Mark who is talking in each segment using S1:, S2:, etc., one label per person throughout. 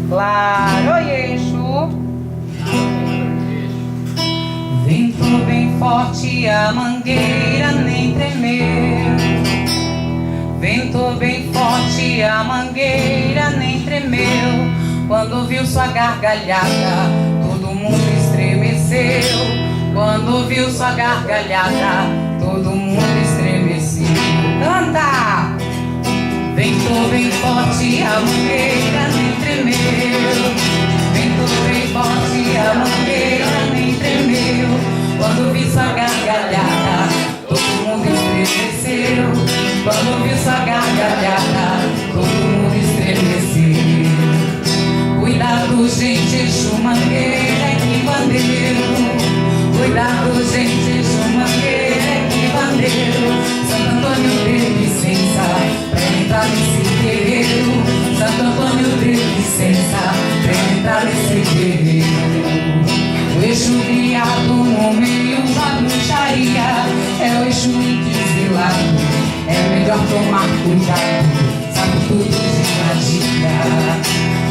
S1: Claro, Yexu. Ventou bem forte, a mangueira nem tremeu. Ventou bem forte, a mangueira nem tremeu. Quando viu sua gargalhada, todo mundo estremeceu. Quando viu sua gargalhada, todo mundo estremeceu. Canta! Ventou bem forte, a mangueira nem tremeu. Ventou bem forte, a mangueira nem tremeu. Quando vi sua gargalhada, todo mundo estremeceu. Quando vi sua gargalhada, todo mundo estremeceu. Cuidado, gente, Exu mangueira que bandeiro. Cuidado, gente, Exu mangueira que bandeiro. Santo Antônio dê licença pra entrar nesse terreiro. Santo Antônio dê licença pra entrar nesse terreiro. O Exu criado no meio da bruxaria é o Exu inquisilado. É melhor tomar cuidado, sabe tudo de magia.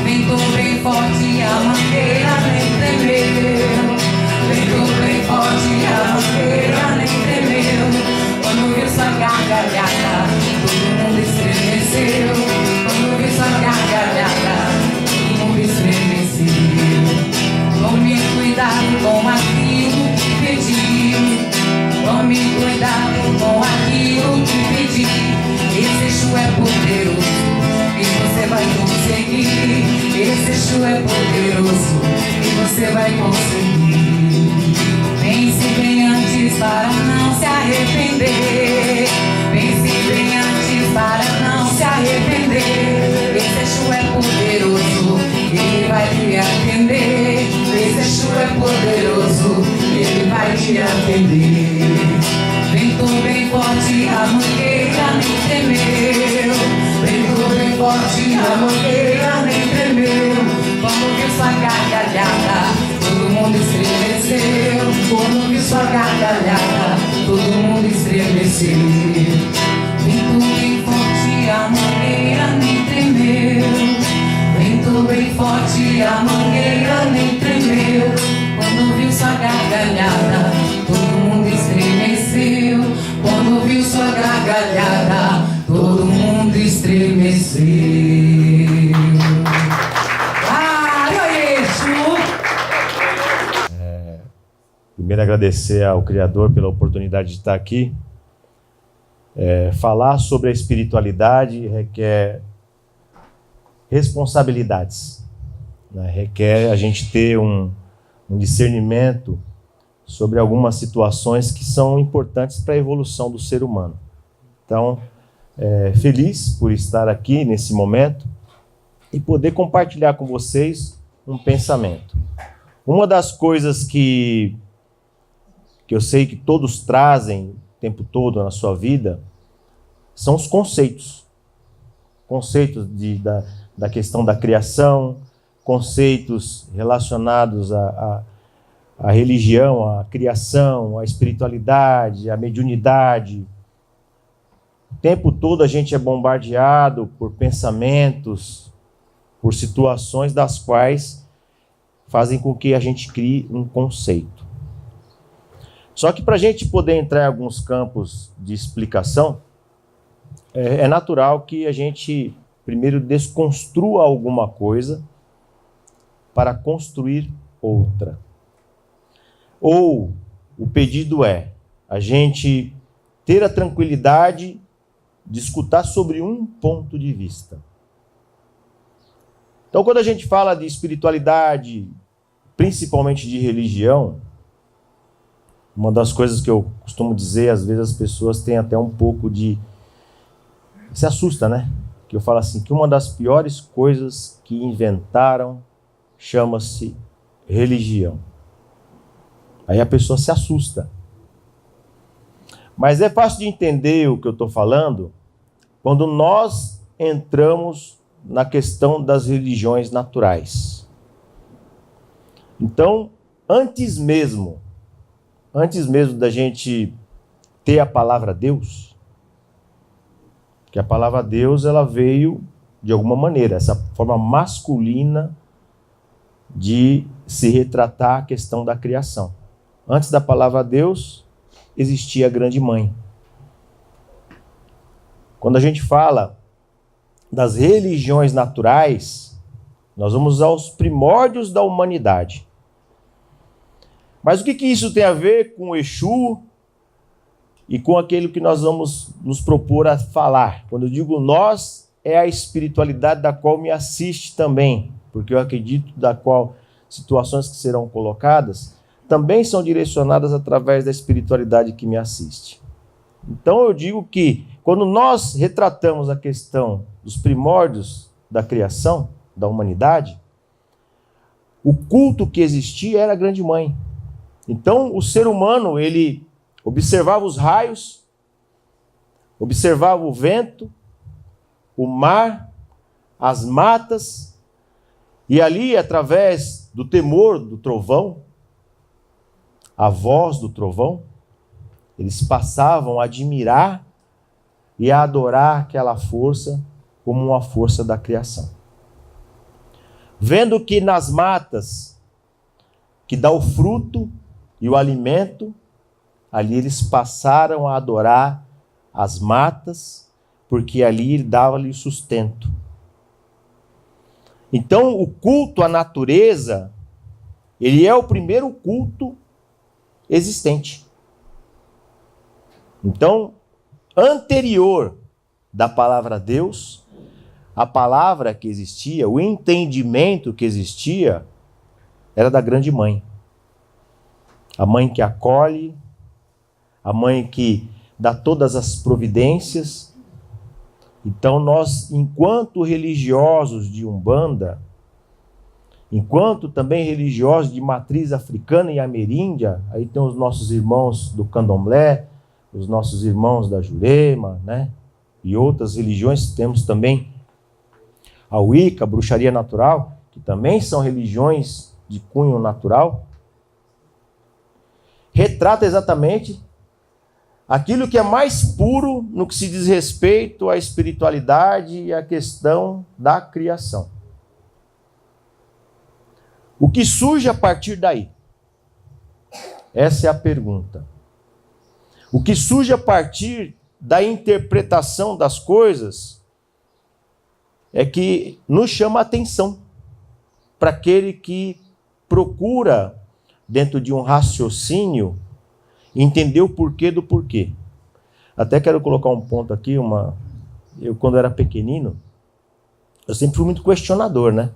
S1: Ventou bem forte, a mangueira nem tremeu. Ventou bem forte, a mangueira nem tremeu. Quando viu sua gargalhada, todo mundo estremeceu. Quando viu sua gargalhada, todo mundo estremeceu. Tome cuidado com aquilo que pediu. Tome cuidado com aquilo que pediu. Esse Exu é poderoso e você vai conseguir. Esse Exu é poderoso e você vai conseguir. Pense bem antes para não se arrepender. Pense bem antes para não se arrepender. Esse Exu é poderoso, ele vai te atender. Esse Exu é poderoso, ele vai te atender. Ventou bem forte, a mangueira nem tremeu. Ventou bem forte, a mangueira nem tremeu. Quando viu sua gargalhada, todo mundo estremeceu. Quando viu sua gargalhada, todo mundo estremeceu. Ventou bem forte, a mangueira nem tremeu. Ventou bem forte, a mangueira nem tremeu. Quando viu sua gargalhada, todo mundo estremeceu. Quando viu sua gargalhada, todo mundo estremeceu.
S2: Primeiro agradecer ao Criador pela oportunidade de estar aqui. Falar sobre a espiritualidade requer responsabilidades, né? Requer a gente ter um discernimento sobre algumas situações que são importantes para a evolução do ser humano. Então, feliz por estar aqui nesse momento e poder compartilhar com vocês um pensamento. Uma das coisas que eu sei que todos trazem o tempo todo na sua vida são os conceitos. Conceitos da questão da criação, conceitos relacionados à religião, à criação, à espiritualidade, à mediunidade. O tempo todo a gente é bombardeado por pensamentos, por situações das quais fazem com que a gente crie um conceito. Só que para a gente poder entrar em alguns campos de explicação, é natural que a gente primeiro desconstrua alguma coisa para construir outra. Ou o pedido é a gente ter a tranquilidade de escutar sobre um ponto de vista. Então, quando a gente fala de espiritualidade, principalmente de religião, uma das coisas que eu costumo dizer, às vezes as pessoas têm até um pouco de... se assusta, né? Que eu falo assim, que uma das piores coisas que inventaram chama-se religião. Aí a pessoa se assusta. Mas é fácil de entender o que eu estou falando quando nós entramos na questão das religiões naturais. Então, antes mesmo da gente ter a palavra Deus, Que a palavra Deus, ela veio de alguma maneira, essa forma masculina de se retratar a questão da criação. Antes da palavra Deus, existia a grande mãe. Quando a gente fala das religiões naturais, nós vamos aos primórdios da humanidade. Mas o que isso tem a ver com o Exu e com aquilo que nós vamos nos propor a falar? Quando eu digo nós, é a espiritualidade da qual me assiste também, porque eu acredito da qual situações que serão colocadas também são direcionadas através da espiritualidade que me assiste. Então eu digo que quando nós retratamos a questão dos primórdios da criação, da humanidade, o culto que existia era a grande mãe. Então o ser humano, ele observava os raios, observava o vento, o mar, as matas, e ali, através do temor do trovão, a voz do trovão, eles passavam a admirar e a adorar aquela força como uma força da criação. Vendo que nas matas, que dá o fruto e o alimento, ali eles passaram a adorar as matas, porque ali ele dava-lhe sustento. Então, o culto à natureza, ele é o primeiro culto existente. Então, anterior da palavra Deus, a palavra que existia, o entendimento que existia, era da grande mãe. A mãe que acolhe, a mãe que dá todas as providências. Então nós, enquanto religiosos de Umbanda, enquanto também religiosos de matriz africana e ameríndia, aí tem os nossos irmãos do Candomblé, os nossos irmãos da Jurema, né? E outras religiões, temos também a Wicca, a bruxaria natural, que também são religiões de cunho natural, retrata exatamente aquilo que é mais puro no que se diz respeito à espiritualidade e à questão da criação. O que surge a partir daí? Essa é a pergunta. O que surge a partir da interpretação das coisas é que nos chama a atenção para aquele que procura, dentro de um raciocínio, entender o porquê do porquê. Até quero colocar um ponto aqui, eu quando era pequenino, eu sempre fui muito questionador, né?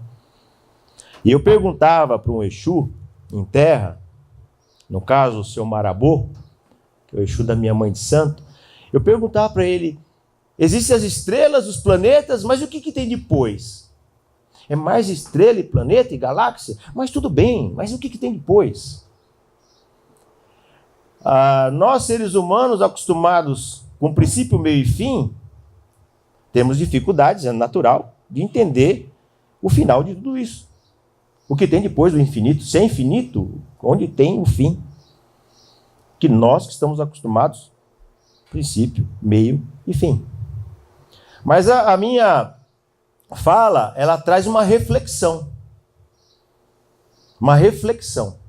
S2: E eu perguntava para um Exu em terra, no caso o seu Marabô, que é o Exu da minha mãe de santo, eu perguntava para ele, existem as estrelas, os planetas, mas o que tem depois? É mais estrela e planeta e galáxia? Mas tudo bem, mas o que tem depois? Nós, seres humanos, acostumados com princípio, meio e fim, temos dificuldades, é natural, de entender o final de tudo isso. O que tem depois do infinito? Se é infinito, onde tem o fim? Que nós que estamos acostumados, princípio, meio e fim. Mas a minha fala, ela traz uma reflexão. Uma reflexão.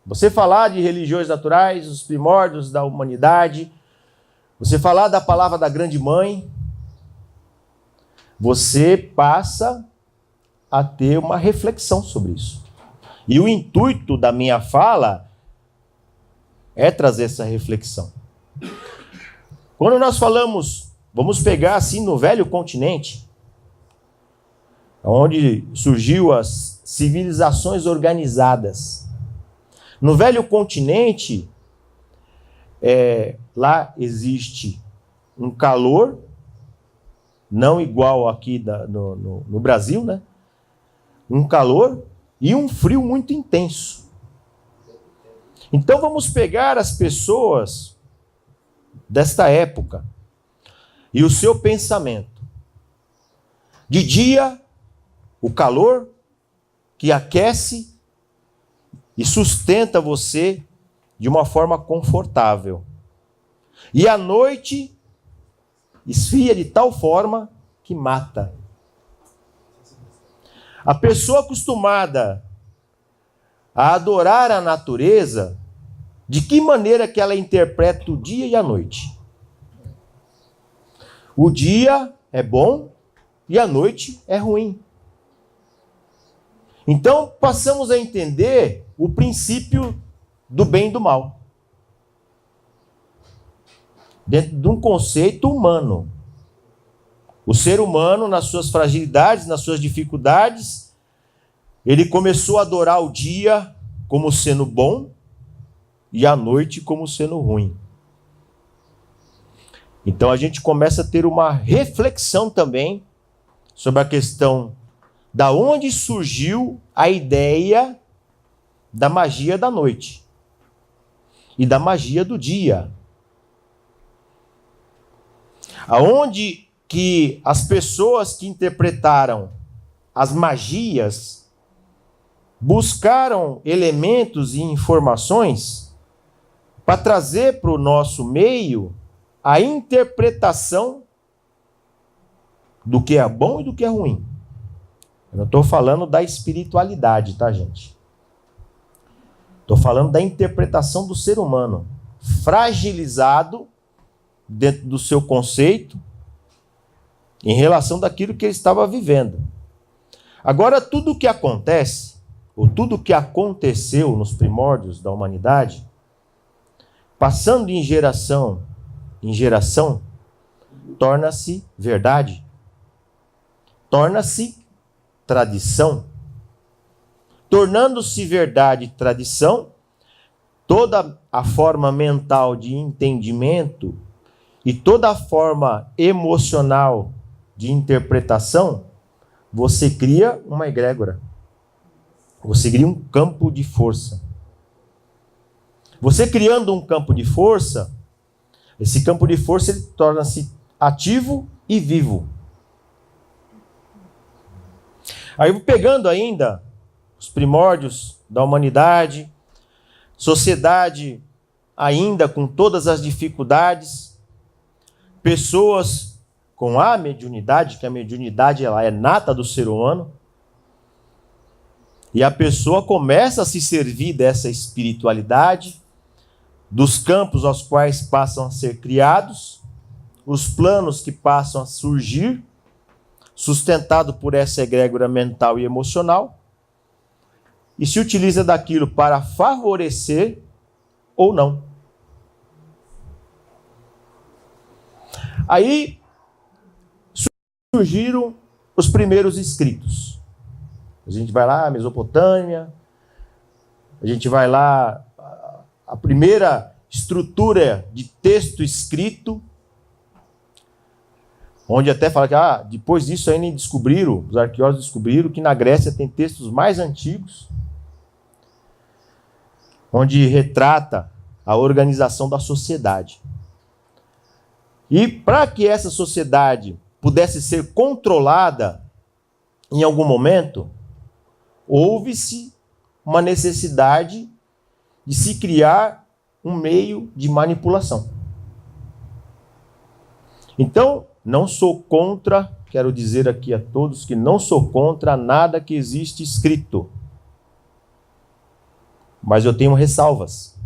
S2: Você falar de religiões naturais, os primórdios da humanidade, você falar da palavra da grande mãe, você passa a ter uma reflexão sobre isso. E o intuito da minha fala é trazer essa reflexão. Quando nós falamos, vamos pegar assim no velho continente, onde surgiu as civilizações organizadas. No velho continente, lá existe um calor, não igual aqui no Brasil, né? Um calor e um frio muito intenso. Então vamos pegar as pessoas desta época e o seu pensamento. De dia, o calor que aquece e sustenta você de uma forma confortável. E à noite, esfria de tal forma que mata. A pessoa acostumada a adorar a natureza, de que maneira que ela interpreta o dia e a noite? O dia é bom e a noite é ruim. Então, passamos a entender o princípio do bem e do mal, dentro de um conceito humano. O ser humano, nas suas fragilidades, nas suas dificuldades, ele começou a adorar o dia como sendo bom e a noite como sendo ruim. Então a gente começa a ter uma reflexão também sobre a questão da onde surgiu a ideia da magia da noite e da magia do dia. Aonde que as pessoas que interpretaram as magias buscaram elementos e informações para trazer para o nosso meio a interpretação do que é bom e do que é ruim. Eu não estou falando da espiritualidade, tá, gente? Estou falando da interpretação do ser humano, fragilizado dentro do seu conceito, em relação daquilo que ele estava vivendo. Agora, tudo o que acontece, ou tudo o que aconteceu nos primórdios da humanidade, passando em geração em geração, torna-se verdade, torna-se tradição. Tornando-se verdade e tradição, toda a forma mental de entendimento e toda a forma emocional de interpretação, você cria uma egrégora. Você cria um campo de força. Você criando um campo de força, esse campo de força ele torna-se ativo e vivo. Aí pegando ainda os primórdios da humanidade, sociedade ainda com todas as dificuldades, pessoas com a mediunidade, que a mediunidade ela é nata do ser humano, e a pessoa começa a se servir dessa espiritualidade, dos campos aos quais passam a ser criados, os planos que passam a surgir, sustentado por essa egrégora mental e emocional, e se utiliza daquilo para favorecer ou não. Aí surgiram os primeiros escritos. A gente vai lá, Mesopotâmia, a gente vai lá, a primeira estrutura de texto escrito, onde até fala que depois disso ainda descobriram, os arqueólogos descobriram que na Grécia tem textos mais antigos, onde retrata a organização da sociedade. E para que essa sociedade pudesse ser controlada em algum momento, houve-se uma necessidade de se criar um meio de manipulação. Então, não sou contra, quero dizer aqui a todos que não sou contra nada que existe escrito. Mas eu tenho ressalvas.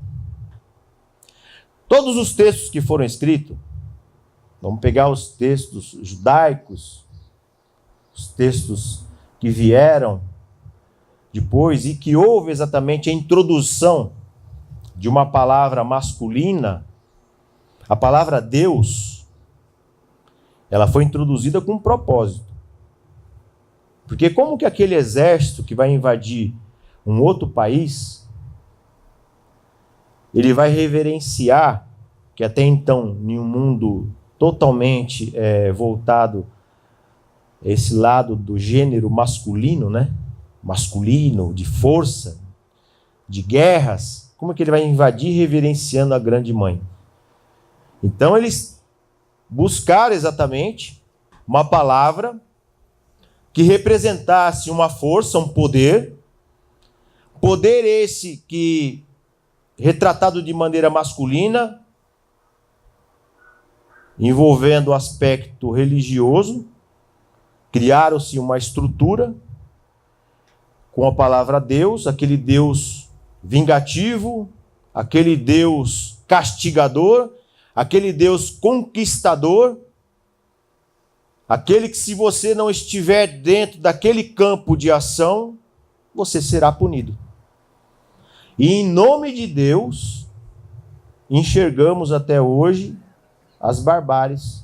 S2: Todos os textos que foram escritos, vamos pegar os textos judaicos, os textos que vieram depois e que houve exatamente a introdução de uma palavra masculina, a palavra Deus, ela foi introduzida com um propósito. Porque como que aquele exército que vai invadir um outro país, ele vai reverenciar, que até então, em um mundo totalmente voltado a esse lado do gênero masculino, né? Masculino, de força, de guerras, como é que ele vai invadir reverenciando a grande mãe? Então eles buscaram exatamente uma palavra que representasse uma força, um poder esse que, retratado de maneira masculina, envolvendo o aspecto religioso, criaram-se uma estrutura com a palavra Deus, aquele Deus vingativo, aquele Deus castigador, aquele Deus conquistador, aquele que, se você não estiver dentro daquele campo de ação, você será punido. E em nome de Deus, enxergamos até hoje as barbáries.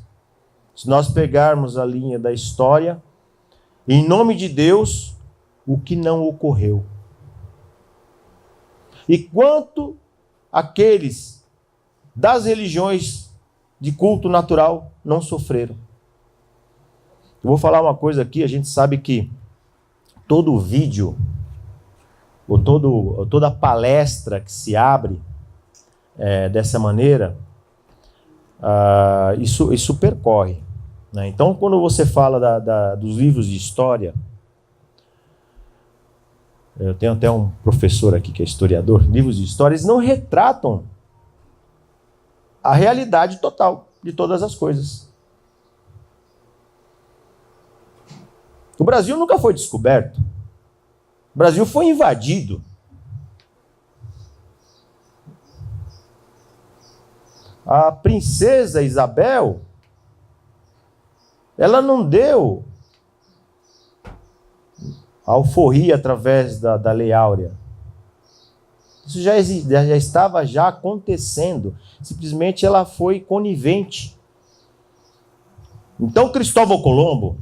S2: Se nós pegarmos a linha da história, em nome de Deus, o que não ocorreu. E quanto aqueles das religiões de culto natural não sofreram. Eu vou falar uma coisa aqui, a gente sabe que todo vídeo, ou toda palestra que se abre dessa maneira, isso percorre, né? Então, quando você fala dos livros de história, eu tenho até um professor aqui que é historiador, livros de história, eles não retratam a realidade total de todas as coisas. O Brasil nunca foi descoberto. O Brasil foi invadido. A princesa Isabel, ela não deu alforria através da Lei Áurea. Isso já estava acontecendo. Simplesmente ela foi conivente. Então Cristóvão Colombo,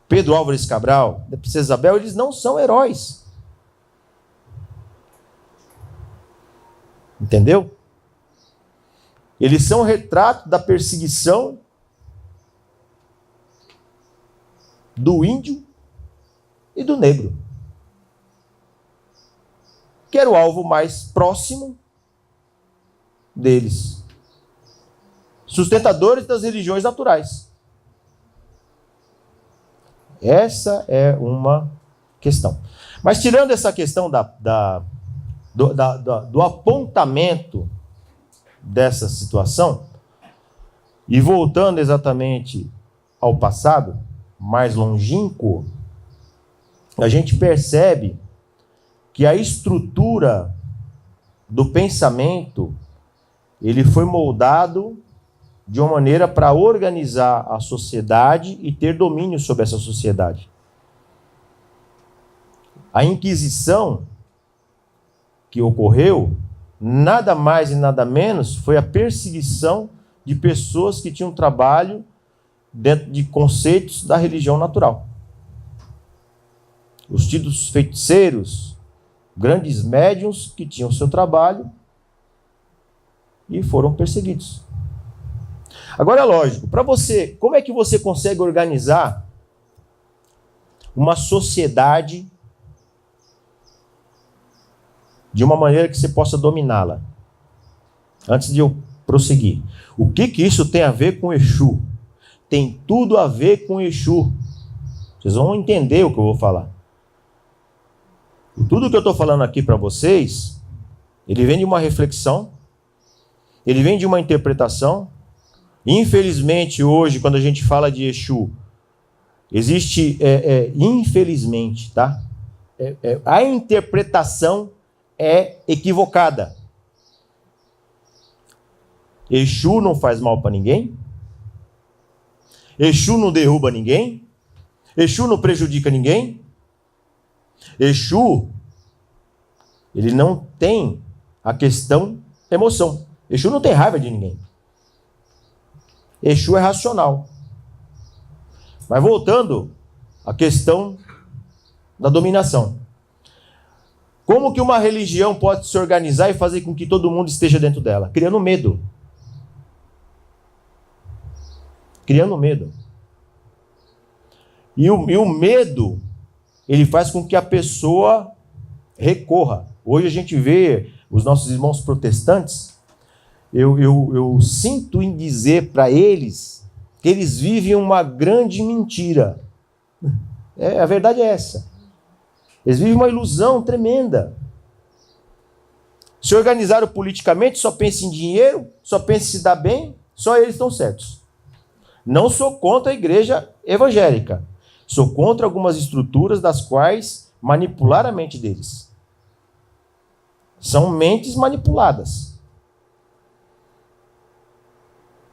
S2: Pedro Álvares Cabral, da princesa Isabel, eles não são heróis. Entendeu? Eles são retrato da perseguição do índio e do negro, que era o alvo mais próximo deles. Sustentadores das religiões naturais. Essa é uma questão. Mas tirando essa questão do apontamento dessa situação, e voltando exatamente ao passado, mais longínquo, a gente percebe que a estrutura do pensamento, ele foi moldado de uma maneira para organizar a sociedade e ter domínio sobre essa sociedade. A Inquisição que ocorreu, nada mais e nada menos, foi a perseguição de pessoas que tinham trabalho dentro de conceitos da religião natural. Os tidos feiticeiros, grandes médiuns que tinham seu trabalho e foram perseguidos. Agora é lógico, para você, como é que você consegue organizar uma sociedade de uma maneira que você possa dominá-la? Antes de eu prosseguir, o que isso tem a ver com Exu? Tem tudo a ver com Exu. Vocês vão entender o que eu vou falar. Tudo que eu estou falando aqui para vocês, ele vem de uma reflexão, ele vem de uma interpretação. Infelizmente, hoje, quando a gente fala de Exu, existe, infelizmente, tá? A interpretação é equivocada. Exu não faz mal para ninguém. Exu não derruba ninguém. Exu não prejudica ninguém. Exu, ele não tem a questão emoção. Exu não tem raiva de ninguém. Exu é racional. Mas voltando à questão da dominação. Como que uma religião pode se organizar e fazer com que todo mundo esteja dentro dela? Criando medo. Criando medo. E o medo, ele faz com que a pessoa recorra. Hoje a gente vê os nossos irmãos protestantes, eu sinto em dizer para eles que eles vivem uma grande mentira. A verdade é essa. Eles vivem uma ilusão tremenda. Se organizaram politicamente, só pensa em dinheiro, só pensa em se dar bem, só eles estão certos. Não sou contra a igreja evangélica. Sou contra algumas estruturas das quais manipular a mente deles. São mentes manipuladas.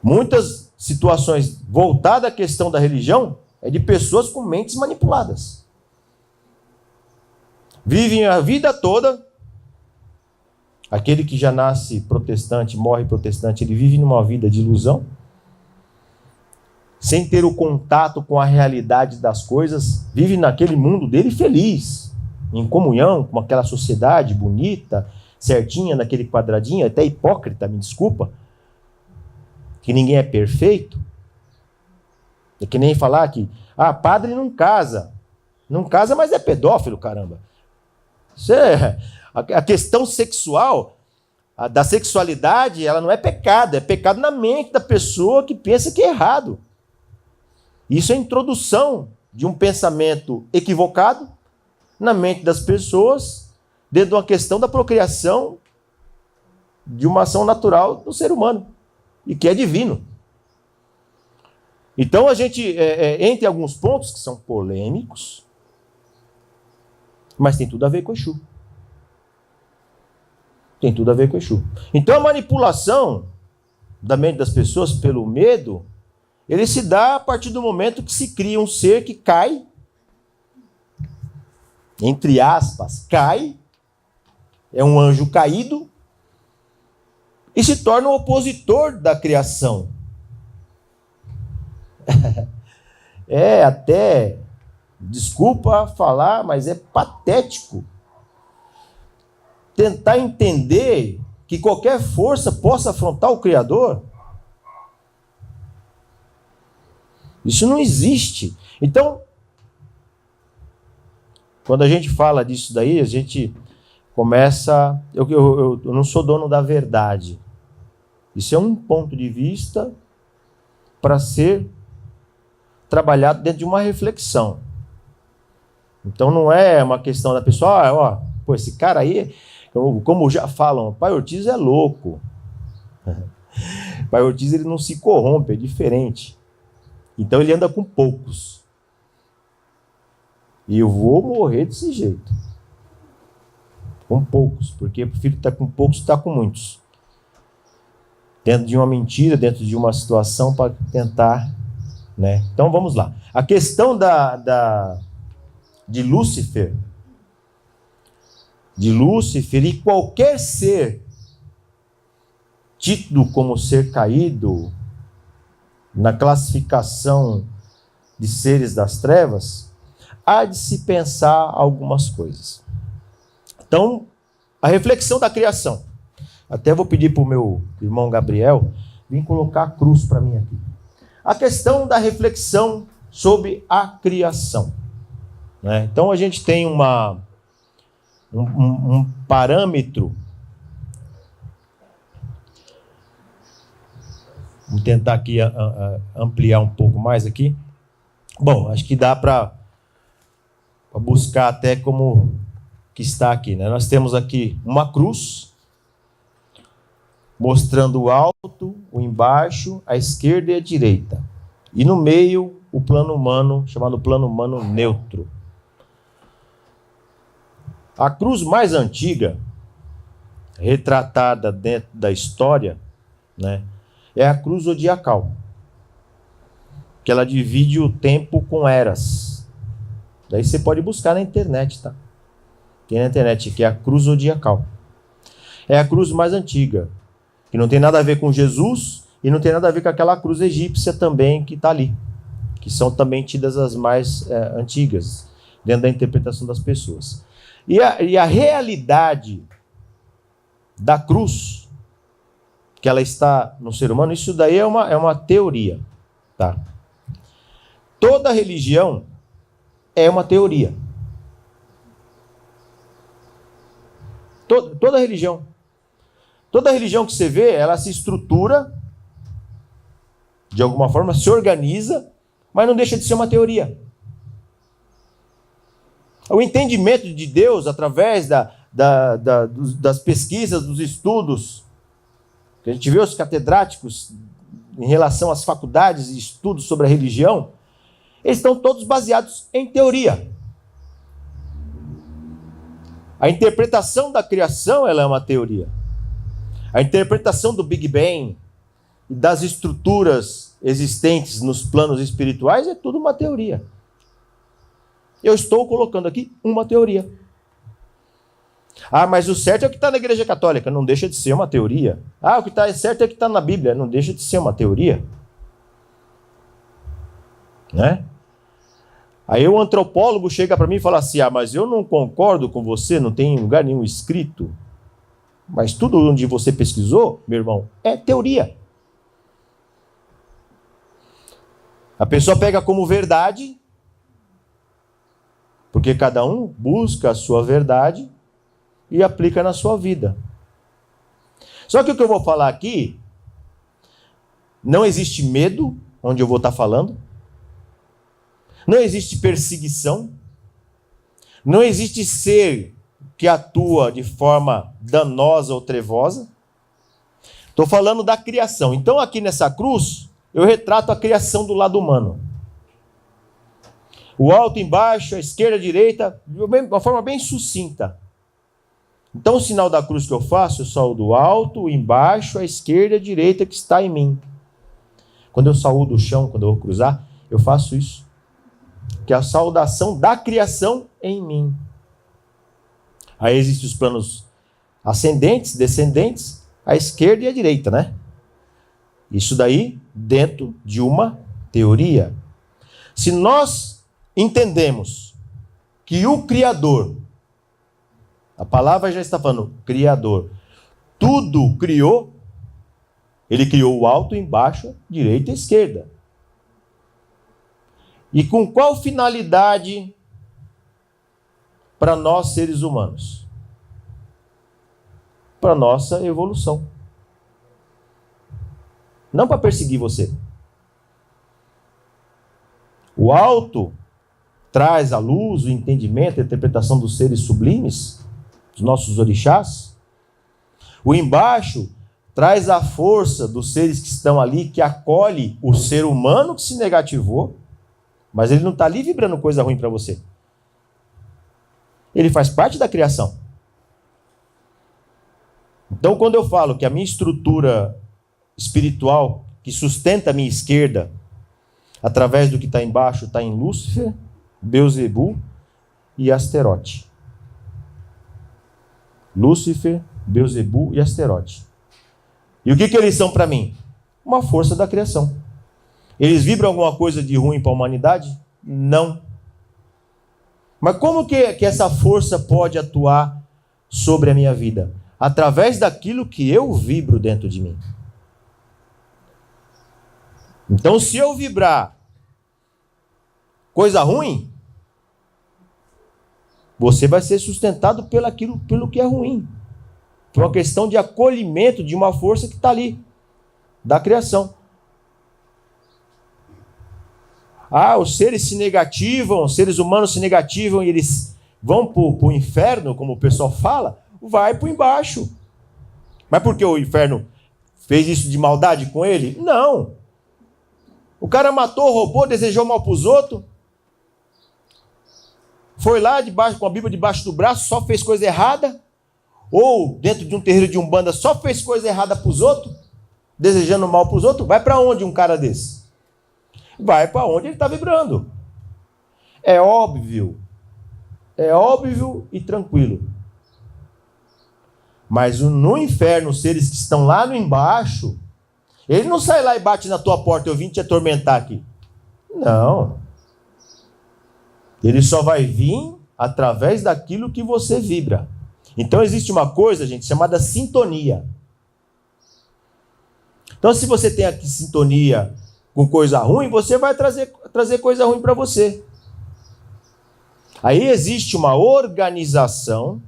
S2: Muitas situações voltadas à questão da religião é de pessoas com mentes manipuladas. Vivem a vida toda. Aquele que já nasce protestante, morre protestante, ele vive numa vida de ilusão, sem ter o contato com a realidade das coisas, vive naquele mundo dele feliz, em comunhão com aquela sociedade bonita, certinha, naquele quadradinho, até hipócrita, me desculpa, que ninguém é perfeito. É que nem falar que, padre não casa, mas é pedófilo, caramba. Isso é, a questão sexual, da sexualidade, ela não é pecado na mente da pessoa que pensa que é errado. Isso é a introdução de um pensamento equivocado na mente das pessoas, dentro de uma questão da procriação de uma ação natural do ser humano, e que é divino. Então a gente, entre alguns pontos que são polêmicos, mas tem tudo a ver com Exu. Tem tudo a ver com Exu. Então a manipulação da mente das pessoas pelo medo, ele se dá a partir do momento que se cria um ser que cai, entre aspas, cai, é um anjo caído, e se torna um opositor da criação. Até, desculpa falar, mas é patético tentar entender que qualquer força possa afrontar o Criador. Isso não existe. Então, quando a gente fala disso daí, a gente começa... Eu não sou dono da verdade. Isso é um ponto de vista para ser trabalhado dentro de uma reflexão. Então não é uma questão da pessoa, esse cara aí, como já falam, Pai Ortiz é louco. Pai Ortiz ele não se corrompe, é diferente. Então ele anda com poucos. E eu vou morrer desse jeito. Com poucos, porque eu prefiro estar com poucos do que estar com muitos. Dentro de uma mentira, dentro de uma situação para tentar, né? Então vamos lá. A questão de Lúcifer e qualquer ser tido como ser caído na classificação de seres das trevas, há de se pensar algumas coisas. Então, a reflexão da criação. Até vou pedir para o meu irmão Gabriel vir colocar a cruz para mim aqui. A questão da reflexão sobre a criação. Né? Então, a gente tem um parâmetro. Vamos tentar aqui ampliar um pouco mais aqui. Bom, acho que dá para buscar até como que está aqui. Né? Nós temos aqui uma cruz, mostrando o alto, o embaixo, a esquerda e a direita. E no meio, o plano humano, chamado plano humano neutro. A cruz mais antiga, retratada dentro da história, né, é a cruz zodiacal, que ela divide o tempo com eras. Daí você pode buscar na internet, tá? Tem na internet, que é a cruz zodiacal. É a cruz mais antiga, que não tem nada a ver com Jesus e não tem nada a ver com aquela cruz egípcia também que está ali, que são também tidas as mais antigas, dentro da interpretação das pessoas. E a realidade da cruz, que ela está no ser humano, isso daí é uma teoria. Tá? Toda religião é uma teoria. Toda religião. Toda religião que você vê, ela se estrutura, de alguma forma, se organiza, mas não deixa de ser uma teoria. O entendimento de Deus, através das pesquisas, dos estudos, que a gente vê os catedráticos em relação às faculdades e estudos sobre a religião, eles estão todos baseados em teoria. A interpretação da criação, ela é uma teoria. A interpretação do Big Bang e das estruturas existentes nos planos espirituais é tudo uma teoria. Eu estou colocando aqui uma teoria. Ah, mas o certo é o que está na Igreja Católica. Não deixa de ser uma teoria. Ah, o que está certo é o que está na Bíblia. Não deixa de ser uma teoria. Né? Aí o antropólogo chega para mim e fala assim, ah, mas eu não concordo com você, não tem lugar nenhum escrito. Mas tudo onde você pesquisou, meu irmão, é teoria. A pessoa pega como verdade, porque cada um busca a sua verdade e aplica na sua vida. Só que o que eu vou falar aqui, não existe medo onde eu vou estar falando, não existe perseguição, não existe ser que atua de forma danosa ou trevosa. Estou falando da criação. Então aqui nessa cruz, eu retrato a criação do lado humano. O alto, embaixo, a esquerda, a direita, de uma forma bem sucinta. Então o sinal da cruz que eu faço, eu saúdo o alto, o embaixo, a esquerda e a direita que está em mim. Quando eu saúdo o chão, quando eu vou cruzar, eu faço isso. Que é a saudação da criação em mim. Aí existem os planos ascendentes, descendentes, a esquerda e a direita, né? Isso daí dentro de uma teoria. Se nós entendemos que o Criador, a palavra já está falando, Criador, tudo criou, ele criou o alto, embaixo, direita e esquerda. E com qual finalidade para nós seres humanos? Para nossa evolução. Não para perseguir você. O alto traz a luz, o entendimento, a interpretação dos seres sublimes, dos nossos orixás. O embaixo traz a força dos seres que estão ali, que acolhe o ser humano que se negativou, mas ele não está ali vibrando coisa ruim para você. Ele faz parte da criação. Então, quando eu falo que a minha estrutura espiritual, que sustenta a minha esquerda, através do que está embaixo, está em Lúcifer, Beelzebul e Asterote. Lúcifer, Beelzebul e Asterote. E o que eles são para mim? Uma força da criação. Eles vibram alguma coisa de ruim para a humanidade? Não. Mas como que essa força pode atuar sobre a minha vida? Através daquilo que eu vibro dentro de mim. Então, se eu vibrar coisa ruim, você vai ser sustentado pelo que é ruim. Por uma questão de acolhimento de uma força que está ali, da criação. Ah, os seres se negativam, os seres humanos se negativam e eles vão para o inferno, como o pessoal fala, vai para embaixo. Mas por que o inferno fez isso de maldade com ele? Não. O cara matou, roubou, desejou mal para os outros, foi lá debaixo, com a Bíblia debaixo do braço, só fez coisa errada, ou dentro de um terreiro de umbanda só fez coisa errada para os outros, desejando mal para os outros. Vai para onde um cara desse? Vai para onde ele está vibrando. É óbvio e tranquilo. Mas no inferno, os seres que estão lá no embaixo, ele não sai lá e bate na tua porta, eu vim te atormentar aqui. Não. Ele só vai vir através daquilo que você vibra. Então existe uma coisa, gente, chamada sintonia. Então se você tem aqui sintonia com coisa ruim, você vai trazer coisa ruim para você. Aí existe uma organização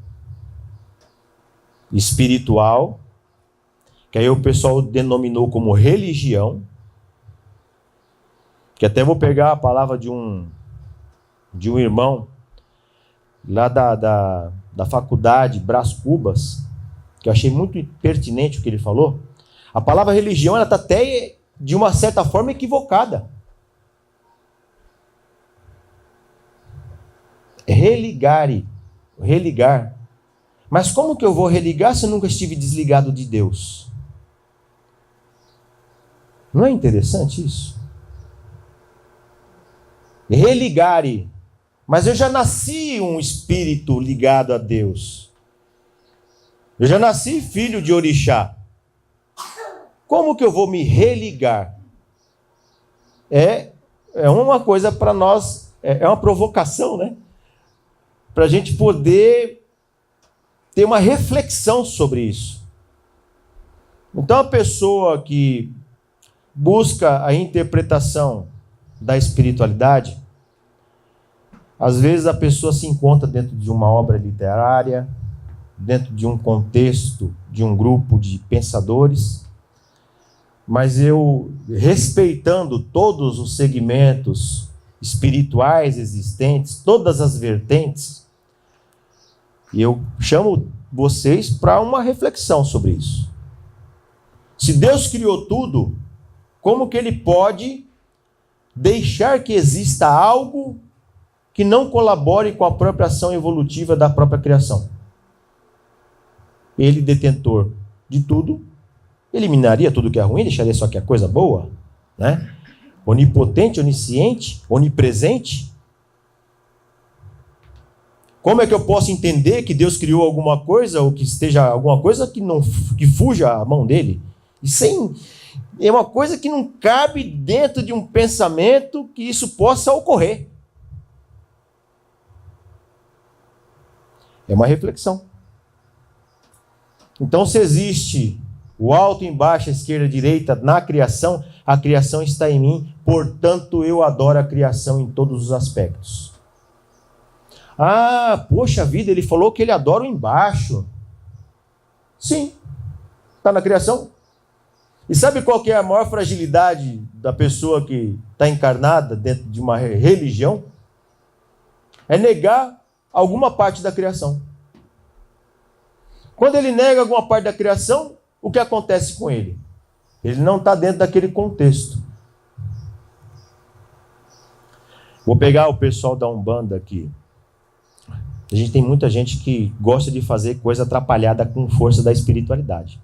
S2: espiritual, que aí o pessoal denominou como religião, que até vou pegar a palavra de um irmão lá da faculdade Brás Cubas, que eu achei muito pertinente o que ele falou. A palavra religião ela está até de uma certa forma equivocada. Religar. Mas como que eu vou religar se eu nunca estive desligado de Deus? Não é interessante isso? Religare. Mas eu já nasci um espírito ligado a Deus. Eu já nasci filho de orixá. Como que eu vou me religar? É uma coisa para nós, é uma provocação, né? Para a gente poder ter uma reflexão sobre isso. Então, a pessoa que busca a interpretação da espiritualidade, às vezes a pessoa se encontra dentro de uma obra literária, dentro de um contexto, de um grupo de pensadores, mas eu, respeitando todos os segmentos espirituais existentes, todas as vertentes, e eu chamo vocês para uma reflexão sobre isso. Se Deus criou tudo, como que Ele pode deixar que exista algo que não colabore com a própria ação evolutiva da própria criação? Ele, detentor de tudo, eliminaria tudo que é ruim, deixaria só que é coisa boa, né? Onipotente, onisciente, onipresente. Como é que eu posso entender que Deus criou alguma coisa, ou que esteja alguma coisa que fuja à mão dele? Isso é uma coisa que não cabe dentro de um pensamento que isso possa ocorrer. É uma reflexão. Então, se existe o alto, embaixo, a esquerda, a direita na criação, a criação está em mim, portanto eu adoro a criação em todos os aspectos. Ah, poxa vida, ele falou que ele adora o embaixo. Sim, está na criação. E sabe qual que é a maior fragilidade da pessoa que está encarnada dentro de uma religião? É negar alguma parte da criação. Quando ele nega alguma parte da criação, o que acontece com ele? Ele não está dentro daquele contexto. Vou pegar o pessoal da Umbanda aqui. A gente tem muita gente que gosta de fazer coisa atrapalhada com força da espiritualidade.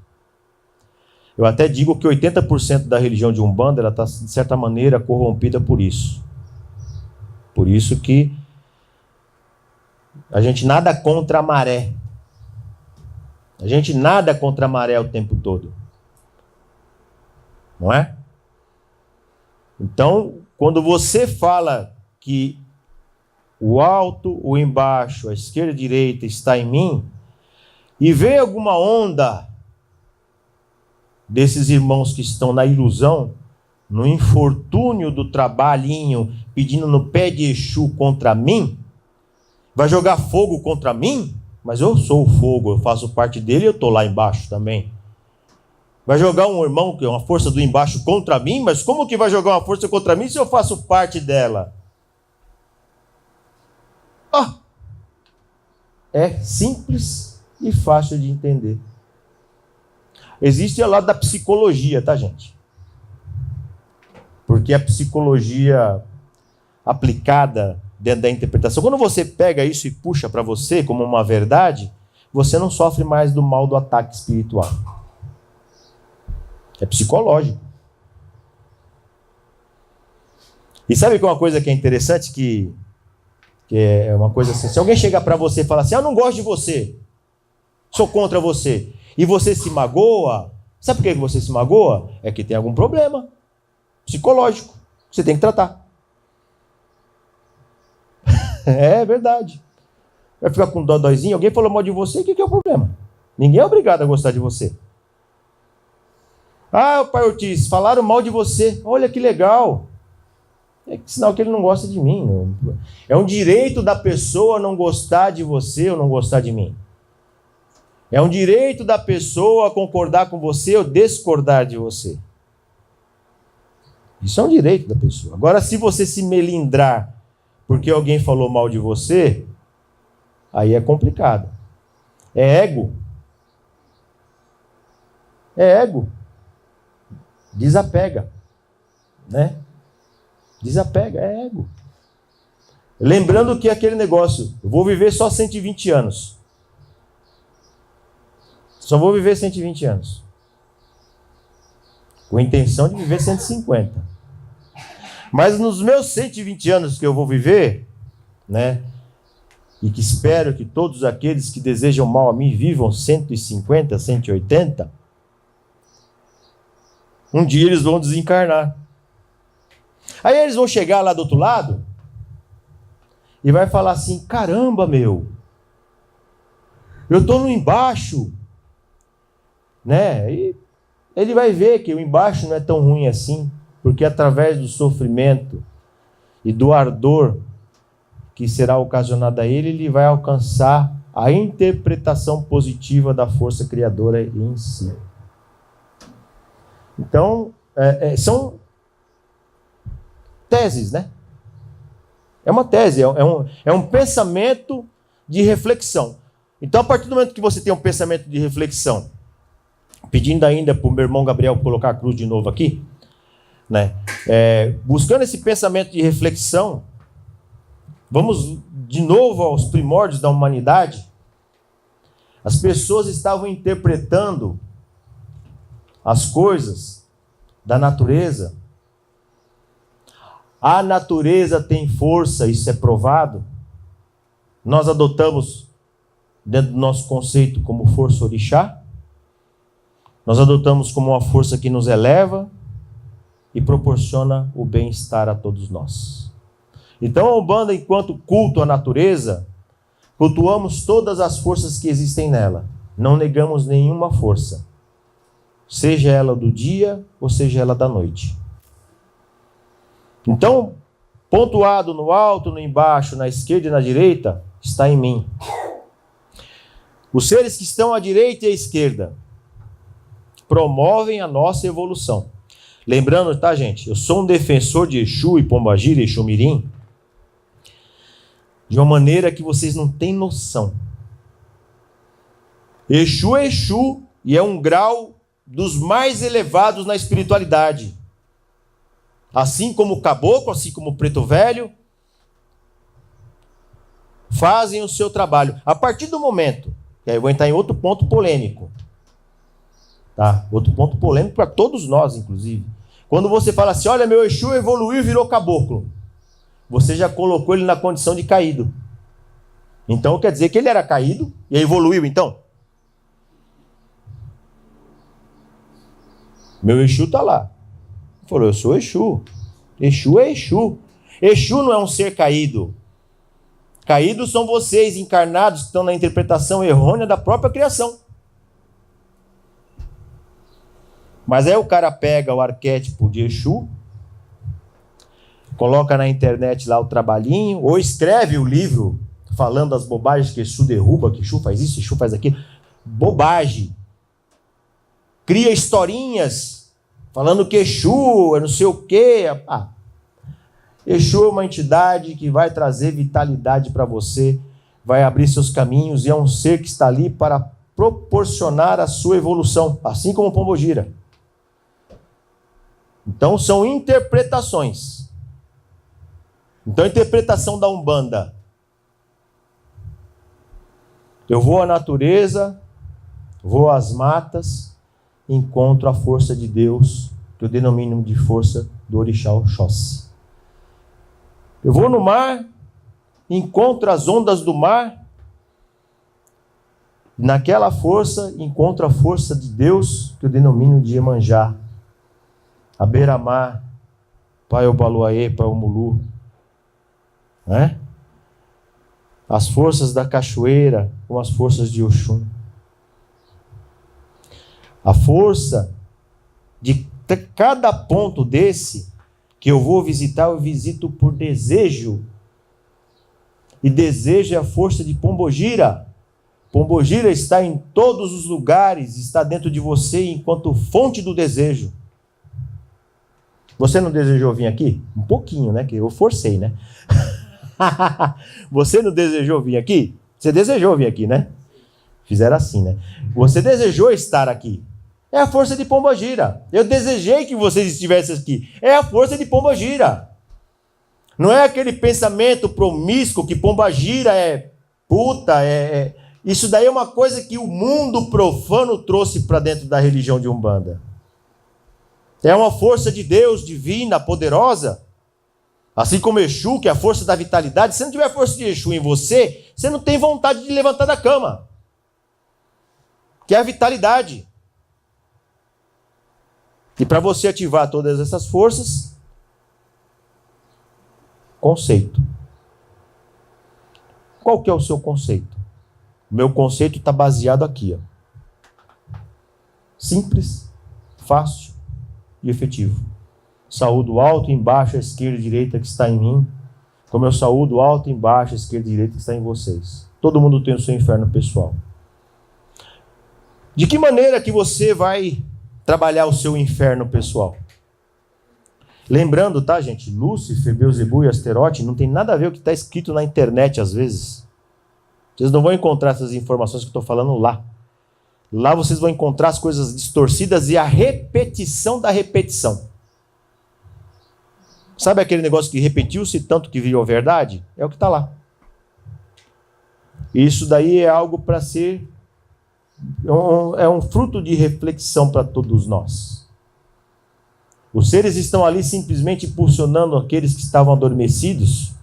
S2: Eu até digo que 80% da religião de Umbanda ela está, de certa maneira, corrompida por isso. Por isso que a gente nada contra a maré. A gente nada contra a maré o tempo todo. Não é? Então, quando você fala que o alto, o embaixo, a esquerda e a direita está em mim, e vê alguma onda desses irmãos que estão na ilusão, no infortúnio do trabalhinho, pedindo no pé de Exu contra mim, vai jogar fogo contra mim? Mas eu sou o fogo, eu faço parte dele e eu estou lá embaixo também. Vai jogar um irmão, que é uma força do embaixo, contra mim? Mas como que vai jogar uma força contra mim se eu faço parte dela? É simples e fácil de entender. Existe o lado da psicologia, tá, gente? Porque a psicologia aplicada dentro da interpretação, quando você pega isso e puxa para você como uma verdade, você não sofre mais do mal do ataque espiritual. É psicológico. E sabe que uma coisa que é interessante, que é uma coisa assim, se alguém chegar para você e falar assim, eu não gosto de você, sou contra você, e você se magoa, sabe por que você se magoa? É que tem algum problema psicológico que você tem que tratar. É verdade. Vai ficar com dóizinho, alguém falou mal de você, o que é o problema? Ninguém é obrigado a gostar de você. Ah, pai Ortiz, falaram mal de você, olha que legal. É sinal que ele não gosta de mim. É um direito da pessoa não gostar de você ou não gostar de mim. É um direito da pessoa concordar com você ou discordar de você. Isso é um direito da pessoa. Agora, se você se melindrar porque alguém falou mal de você, aí é complicado. É ego. É ego. Desapega. né? Desapega, é ego. Lembrando que aquele negócio, eu vou viver só 120 anos. Só vou viver 120 anos. Com a intenção de viver 150. Mas nos meus 120 anos que eu vou viver, né? E que espero que todos aqueles que desejam mal a mim vivam 150, 180, um dia eles vão desencarnar. Aí eles vão chegar lá do outro lado e vai falar assim, caramba, meu, eu estou no embaixo, né? E ele vai ver que o embaixo não é tão ruim assim, porque através do sofrimento e do ardor que será ocasionado a ele, ele vai alcançar a interpretação positiva da força criadora em si. Então, são teses, né? É uma tese, é um pensamento de reflexão. Então, a partir do momento que você tem um pensamento de reflexão, pedindo ainda para o meu irmão Gabriel colocar a cruz de novo aqui, né? Buscando esse pensamento de reflexão, vamos de novo aos primórdios da humanidade. As pessoas estavam interpretando as coisas da natureza. A natureza tem força, isso é provado. Nós adotamos, dentro do nosso conceito, como força orixá. Nós adotamos como uma força que nos eleva e proporciona o bem-estar a todos nós. Então, a Umbanda, enquanto culto à natureza, cultuamos todas as forças que existem nela. Não negamos nenhuma força, seja ela do dia ou seja ela da noite. Então, pontuado no alto, no embaixo, na esquerda e na direita, está em mim. Os seres que estão à direita e à esquerda promovem a nossa evolução. Lembrando, tá, gente? Eu sou um defensor de Exu e Pombagira e Exu Mirim de uma maneira que vocês não têm noção. Exu é Exu e é um grau dos mais elevados na espiritualidade. Assim como o caboclo, assim como o preto velho, fazem o seu trabalho. A partir do momento, e aí eu vou entrar em outro ponto polêmico, tá? Outro ponto polêmico para todos nós, inclusive. Quando você fala assim, olha, meu Exu evoluiu e virou caboclo, você já colocou ele na condição de caído. Então quer dizer que ele era caído e evoluiu, então? Meu Exu está lá. Ele falou, eu sou Exu. Exu é Exu. Exu não é um ser caído. Caídos são vocês, encarnados, que estão na interpretação errônea da própria criação. Mas aí o cara pega o arquétipo de Exu, coloca na internet lá o trabalhinho, ou escreve o livro falando as bobagens que Exu derruba, que Exu faz isso, Exu faz aquilo. Bobagem. Cria historinhas falando que Exu é não sei o quê. Exu é uma entidade que vai trazer vitalidade para você, vai abrir seus caminhos e é um ser que está ali para proporcionar a sua evolução, assim como o Pombogira. Então são interpretações. Então a interpretação da Umbanda. Eu vou à natureza, vou às matas, encontro a força de Deus, que eu denomino de força do Orixá Oxóssi. Eu vou no mar, encontro as ondas do mar, naquela força encontro a força de Deus, que eu denomino de Iemanjá. A beira-mar, Pai Obaluaê, Pai Omulu, né? As forças da cachoeira com as forças de Oxum. A força de cada ponto desse que eu vou visitar, eu visito por desejo. E desejo é a força de Pombogira. Pombogira está em todos os lugares, está dentro de você enquanto fonte do desejo. Você não desejou vir aqui? Um pouquinho, né? Que eu forcei, né? Você não desejou vir aqui? Você desejou vir aqui, né? Fizeram assim, né? Você desejou estar aqui. É a força de Pombagira. Eu desejei que vocês estivessem aqui. É a força de Pombagira. Não é aquele pensamento promíscuo que Pombagira é puta, Isso daí é uma coisa que o mundo profano trouxe para dentro da religião de Umbanda. É uma força de Deus divina, poderosa. Assim como Exu, que é a força da vitalidade. Se não tiver força de Exu em você, você não tem vontade de levantar da cama. Que é a vitalidade. E para você ativar todas essas forças, conceito. Qual que é o seu conceito? O meu conceito está baseado aqui. Ó. Simples, fácil e efetivo. Saúdo alto e embaixo, a esquerda e a direita que está em mim, como eu saúdo alto e embaixo, a esquerda e a direita que está em vocês. Todo mundo tem o seu inferno pessoal. De que maneira que você vai trabalhar o seu inferno pessoal? Lembrando, tá, gente? Lúcifer, Beelzebub e Asterote não tem nada a ver com o que está escrito na internet, às vezes. Vocês não vão encontrar essas informações que eu estou falando lá. Lá vocês vão encontrar as coisas distorcidas e a repetição da repetição. Sabe aquele negócio que repetiu-se tanto que virou verdade? É o que está lá. Isso daí é algo para ser... É um fruto de reflexão para todos nós. Os seres estão ali simplesmente impulsionando aqueles que estavam adormecidos,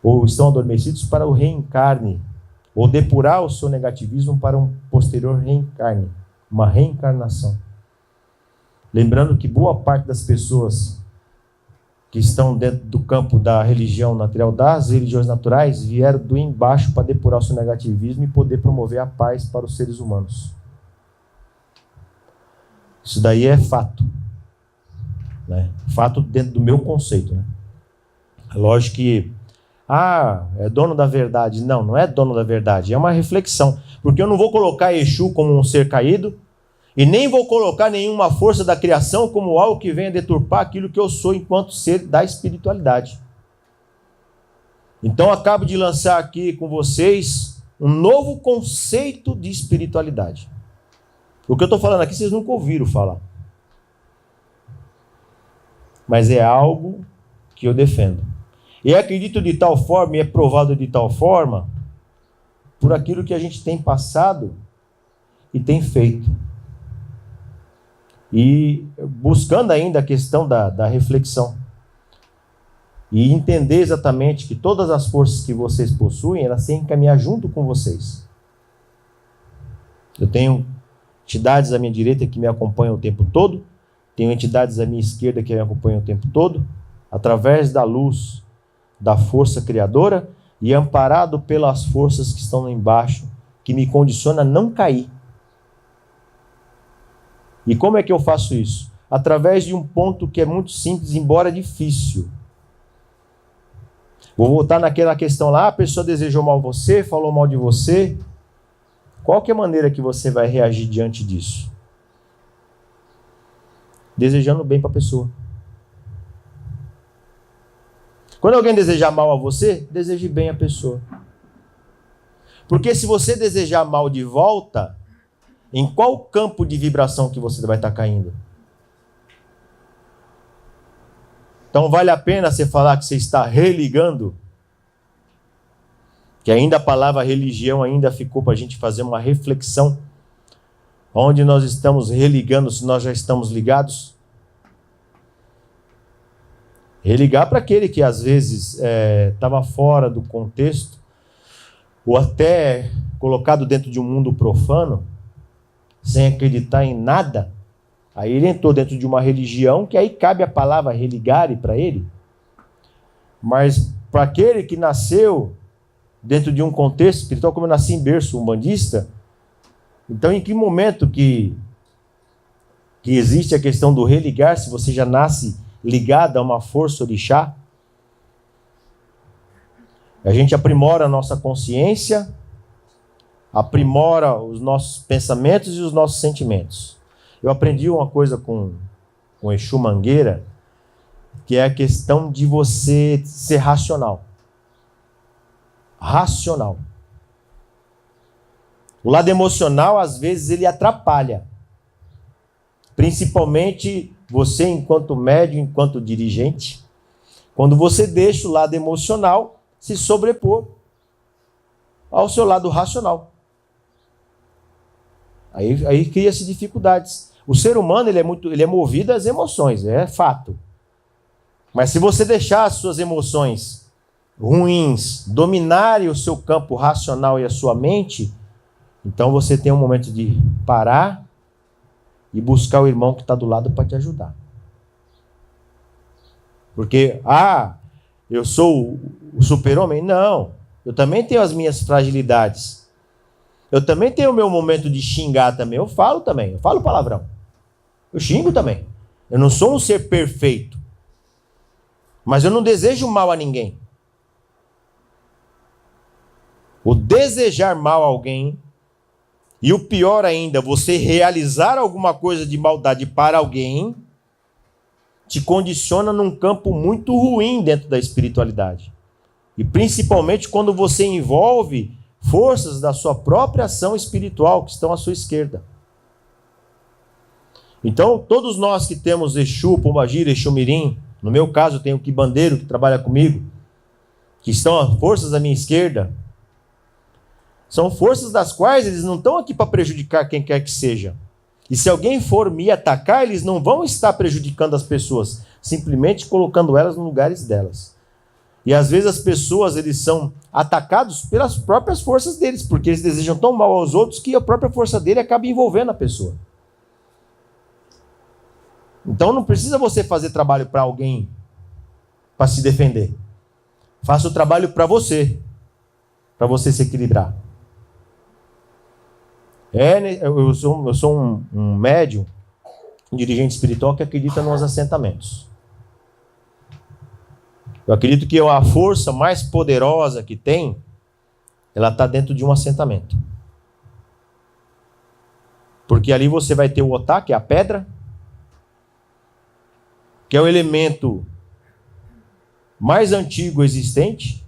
S2: ou estão adormecidos para o reencarne, ou depurar o seu negativismo para um posterior reencarne, uma reencarnação. Lembrando que boa parte das pessoas que estão dentro do campo da religião natural, das religiões naturais, vieram do embaixo para depurar o seu negativismo e poder promover a paz para os seres humanos. Isso daí é fato. Né? Fato dentro do meu conceito. Né? É lógico que, é dono da verdade. Não, não é dono da verdade. É uma reflexão. Porque eu não vou colocar Exu como um ser caído, e nem vou colocar nenhuma força da criação como algo que venha deturpar aquilo que eu sou enquanto ser da espiritualidade. Então acabo de lançar aqui com vocês um novo conceito de espiritualidade. O que eu estou falando aqui vocês nunca ouviram falar. Mas é algo que eu defendo. E acredito de tal forma, e é provado de tal forma, por aquilo que a gente tem passado e tem feito. E buscando ainda a questão da reflexão. E entender exatamente que todas as forças que vocês possuem, elas têm que caminhar junto com vocês. Eu tenho entidades à minha direita que me acompanham o tempo todo. Tenho entidades à minha esquerda que me acompanham o tempo todo. Através da luz da força criadora e amparado pelas forças que estão lá embaixo, que me condiciona a não cair. E como é que eu faço isso? Através de um ponto que é muito simples, embora difícil. Vou voltar naquela questão lá, a pessoa desejou mal você, falou mal de você. Qual que é a maneira que você vai reagir diante disso? Desejando bem para a pessoa. Quando alguém desejar mal a você, deseje bem a pessoa. Porque se você desejar mal de volta, em qual campo de vibração que você vai estar caindo? Então vale a pena você falar que você está religando? Que ainda a palavra religião ainda ficou para a gente fazer uma reflexão. Onde nós estamos religando, se nós já estamos ligados? Religar para aquele que às vezes estava fora do contexto, ou até colocado dentro de um mundo profano, sem acreditar em nada. Aí ele entrou dentro de uma religião, que aí cabe a palavra religare para ele. Mas para aquele que nasceu dentro de um contexto espiritual, como eu nasci em berço umbandista, então em que momento que existe a questão do religar, se você já nasce ligado a uma força orixá? A gente aprimora a nossa consciência, aprimora os nossos pensamentos e os nossos sentimentos. Eu aprendi uma coisa com Exu Mangueira, que é a questão de você ser racional. Racional. O lado emocional, às vezes, ele atrapalha. Principalmente você, enquanto médium, enquanto dirigente, quando você deixa o lado emocional se sobrepor ao seu lado racional. Aí cria-se dificuldades. O ser humano ele é movido às emoções, é fato. Mas se você deixar as suas emoções ruins dominarem o seu campo racional e a sua mente, então você tem um momento de parar e buscar o irmão que está do lado para te ajudar. Porque, eu sou o super-homem? Não, eu também tenho as minhas fragilidades. Eu também tenho o meu momento de xingar também. Eu falo palavrão. Eu xingo também. Eu não sou um ser perfeito. Mas eu não desejo mal a ninguém. O desejar mal a alguém, e o pior ainda, você realizar alguma coisa de maldade para alguém, te condiciona num campo muito ruim dentro da espiritualidade. E principalmente quando você envolve forças da sua própria ação espiritual que estão à sua esquerda. Então, todos nós que temos Exu, Pombagira, Exu Mirim, no meu caso, eu tenho o Quibandeiro que trabalha comigo, que estão as forças à minha esquerda, são forças das quais eles não estão aqui para prejudicar quem quer que seja. E se alguém for me atacar, eles não vão estar prejudicando as pessoas, simplesmente colocando elas no lugares delas. E às vezes as pessoas eles são atacados pelas próprias forças deles, porque eles desejam tão mal aos outros que a própria força dele acaba envolvendo a pessoa. Então não precisa você fazer trabalho para alguém para se defender. Faça o trabalho para você se equilibrar. Eu sou um médium, um dirigente espiritual que acredita nos assentamentos. Eu acredito que a força mais poderosa que tem, ela está dentro de um assentamento. Porque ali você vai ter o Otá, que é a pedra, que é o elemento mais antigo existente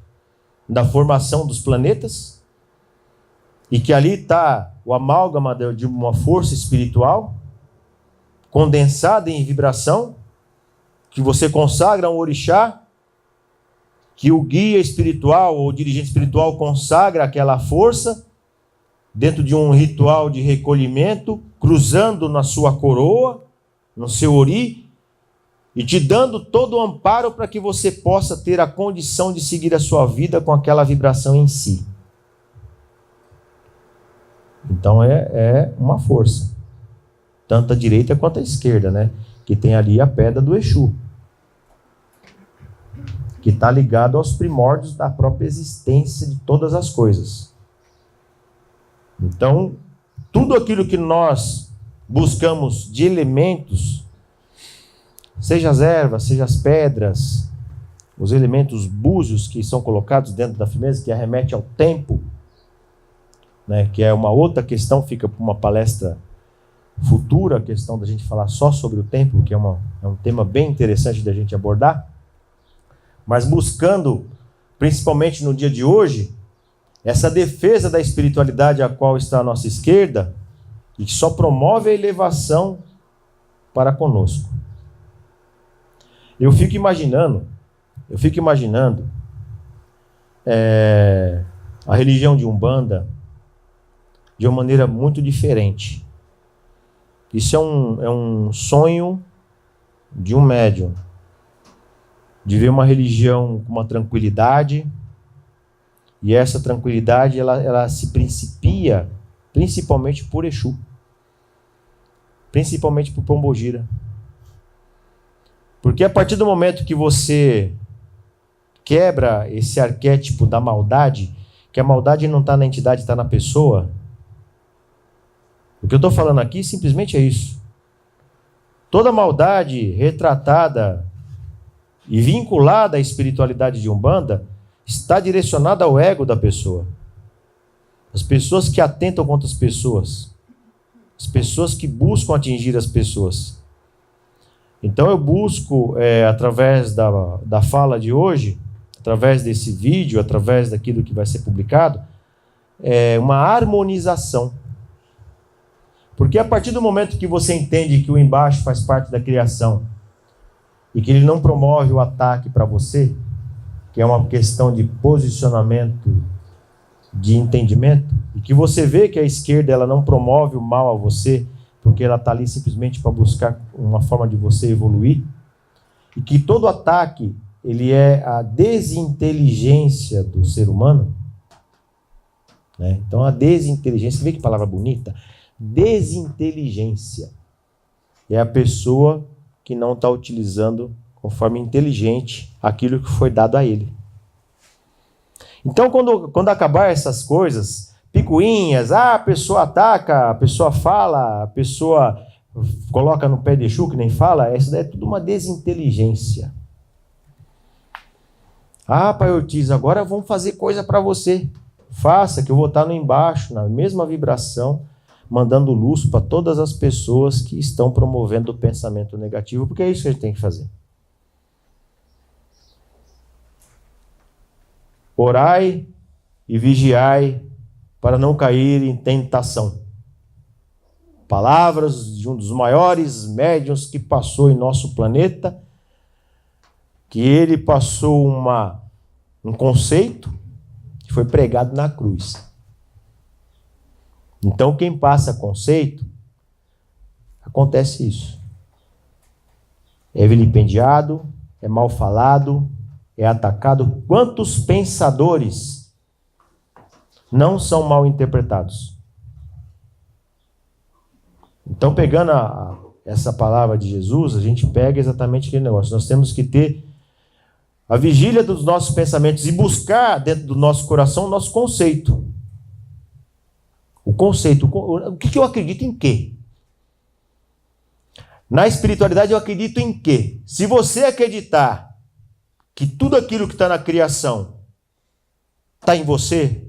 S2: da formação dos planetas, e que ali está o amálgama de uma força espiritual condensada em vibração, que você consagra a um orixá, que o guia espiritual ou o dirigente espiritual consagra aquela força dentro de um ritual de recolhimento, cruzando na sua coroa, no seu ori, e te dando todo o amparo para que você possa ter a condição de seguir a sua vida com aquela vibração em si. Então é uma força, tanto a direita quanto a esquerda, né? Que tem ali a pedra do Exu, que está ligado aos primórdios da própria existência de todas as coisas. Então, tudo aquilo que nós buscamos de elementos, seja as ervas, seja as pedras, os elementos búzios que são colocados dentro da firmeza, que arremete ao tempo, né, que é uma outra questão, fica para uma palestra futura, a questão da gente falar só sobre o tempo, que é um tema bem interessante da gente abordar, mas buscando, principalmente no dia de hoje, essa defesa da espiritualidade a qual está à nossa esquerda, e que só promove a elevação para conosco. Eu fico imaginando a religião de Umbanda de uma maneira muito diferente. Isso é um sonho de um médium, de ver uma religião com uma tranquilidade, e essa tranquilidade ela se principia principalmente por Exu, principalmente por Pombogira. Porque a partir do momento que você quebra esse arquétipo da maldade, que a maldade não está na entidade, está na pessoa, o que eu estou falando aqui simplesmente é isso. Toda maldade retratada e vinculada à espiritualidade de Umbanda está direcionada ao ego da pessoa. As pessoas que atentam contra as pessoas que buscam atingir as pessoas. Então eu busco, através da fala de hoje, através desse vídeo, através daquilo que vai ser publicado, uma harmonização. Porque a partir do momento que você entende que o embaixo faz parte da criação e que ele não promove o ataque para você, que é uma questão de posicionamento, de entendimento, e que você vê que a esquerda ela não promove o mal a você, porque ela está ali simplesmente para buscar uma forma de você evoluir, e que todo ataque ele é a desinteligência do ser humano, né? Então a desinteligência, você vê que palavra bonita? Desinteligência é a pessoa que não está utilizando conforme inteligente aquilo que foi dado a ele. Então quando acabar essas coisas, picuinhas, a pessoa ataca, a pessoa fala, a pessoa coloca no pé de Exu que nem fala, isso daí é tudo uma desinteligência. Ah, Pai Ortiz, agora vamos fazer coisa para você. Faça, que eu vou estar no embaixo, na mesma vibração, mandando luz para todas as pessoas que estão promovendo o pensamento negativo, porque é isso que a gente tem que fazer. Orai e vigiai para não cair em tentação. Palavras de um dos maiores médiuns que passou em nosso planeta, que ele passou um conceito que foi pregado na cruz. Então, quem passa conceito, acontece isso. É vilipendiado, é mal falado, é atacado. Quantos pensadores não são mal interpretados? Então, pegando essa palavra de Jesus, a gente pega exatamente aquele negócio. Nós temos que ter a vigília dos nossos pensamentos e buscar dentro do nosso coração o nosso conceito. O conceito, o que eu acredito em quê? Na espiritualidade eu acredito em quê? Se você acreditar que tudo aquilo que está na criação está em você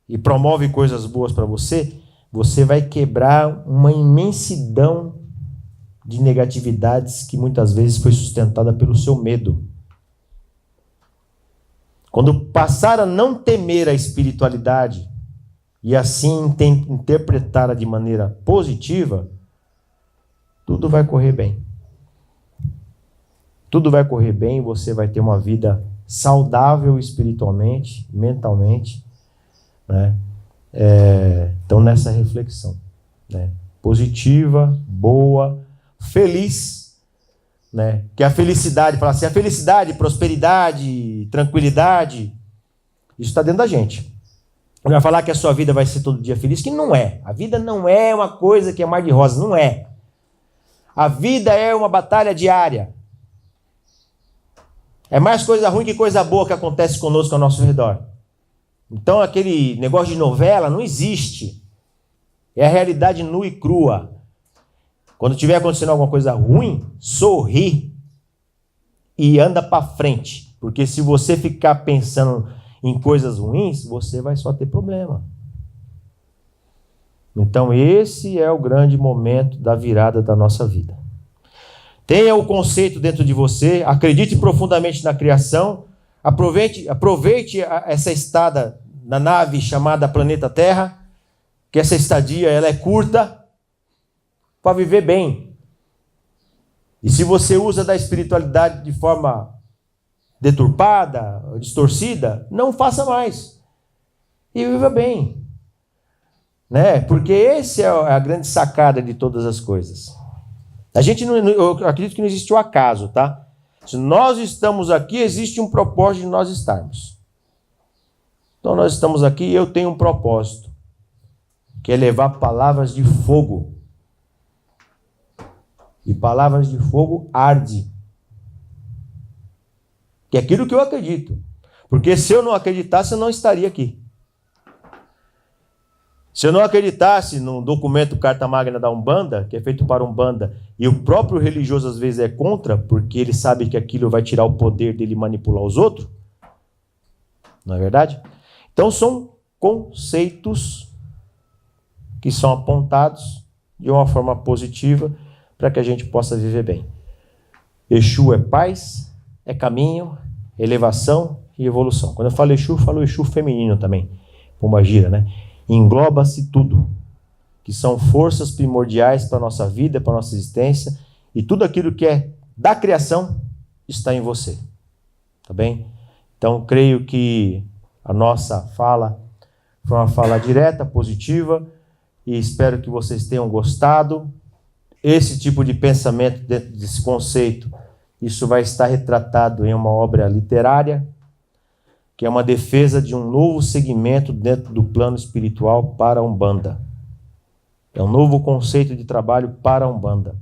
S2: e promove coisas boas para você, você vai quebrar uma imensidão de negatividades que muitas vezes foi sustentada pelo seu medo. Quando passar a não temer a espiritualidade e assim interpretá-la de maneira positiva, tudo vai correr bem. Tudo vai correr bem, você vai ter uma vida saudável espiritualmente, mentalmente, né? Então, nessa reflexão, né? Positiva, boa, feliz, né? Que a felicidade, fala assim, a felicidade, prosperidade, tranquilidade, isso está dentro da gente. Não vai falar que a sua vida vai ser todo dia feliz, que não é. A vida não é uma coisa que é mar de rosas, não é. A vida é uma batalha diária. É mais coisa ruim que coisa boa que acontece conosco ao nosso redor. Então aquele negócio de novela não existe. É a realidade nua e crua. Quando tiver acontecendo alguma coisa ruim, sorri e anda para frente. Porque se você ficar pensando em coisas ruins, você vai só ter problema. Então esse é o grande momento da virada da nossa vida. Tenha o conceito dentro de você, acredite profundamente na criação, aproveite essa estada na nave chamada Planeta Terra, que essa estadia ela é curta, para viver bem. E se você usa da espiritualidade de forma deturpada, distorcida, não faça mais. E viva bem. Né? Porque essa é a grande sacada de todas as coisas. Eu acredito que não existe o acaso, tá? Se nós estamos aqui, existe um propósito de nós estarmos. Então nós estamos aqui e eu tenho um propósito, que é levar palavras de fogo. E palavras de fogo arde. Que é aquilo que eu acredito. Porque se eu não acreditasse, eu não estaria aqui. Se eu não acreditasse no documento Carta Magna da Umbanda, que é feito para Umbanda, e o próprio religioso às vezes é contra, porque ele sabe que aquilo vai tirar o poder dele manipular os outros, não é verdade? Então são conceitos que são apontados de uma forma positiva para que a gente possa viver bem. Exu é paz, é caminho, elevação e evolução. Quando eu falo Exu feminino também, pombagira, né? Engloba-se tudo. que são forças primordiais para a nossa vida, para a nossa existência, e tudo aquilo que é da criação está em você. Tá bem? Então, creio que a nossa fala foi uma fala direta, positiva, e espero que vocês tenham gostado. Esse tipo de pensamento dentro desse conceito, isso vai estar retratado em uma obra literária, que é uma defesa de um novo segmento dentro do plano espiritual para a Umbanda. É um novo conceito de trabalho para a Umbanda.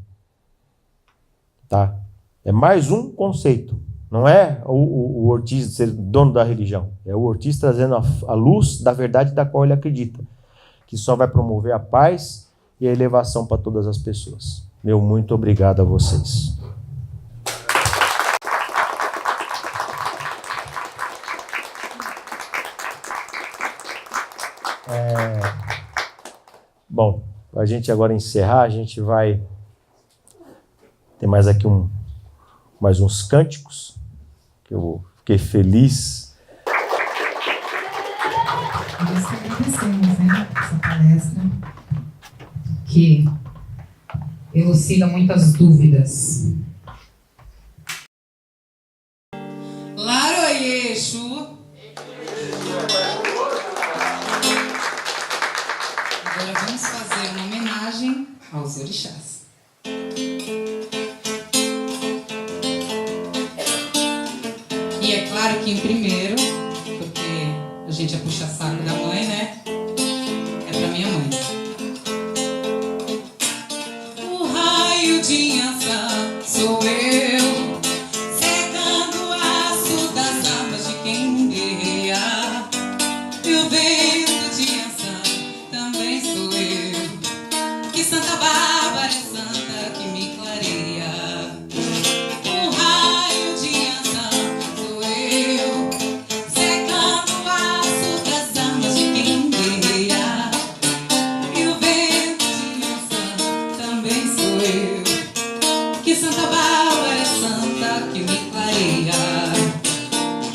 S2: Tá? É mais um conceito. Não é o Ortiz ser dono da religião. É o Ortiz trazendo a luz da verdade da qual ele acredita, que só vai promover a paz e a elevação para todas as pessoas. Meu muito obrigado a vocês. Bom, para a gente agora encerrar, a gente vai ter mais aqui mais uns cânticos, que eu fiquei feliz.
S1: Nós agradecemos, né, essa palestra, que elucida muitas dúvidas. Laroyexu. Agora vamos fazer uma homenagem aos orixás. E é claro que em primeiro, porque a gente é puxa-saco da mãe, né? É pra minha mãe. O raio de Inhansã sou eu, secando o aço das armas de quem guerreia. E o vento de Inhansã também sou eu, que Santa Bárbara é santa que me clareia. O raio de Inhansã sou eu, secando o aço das armas de quem guerreia. E o vento de Inhansã também sou eu, que Santa Bárbara é santa que me clareia.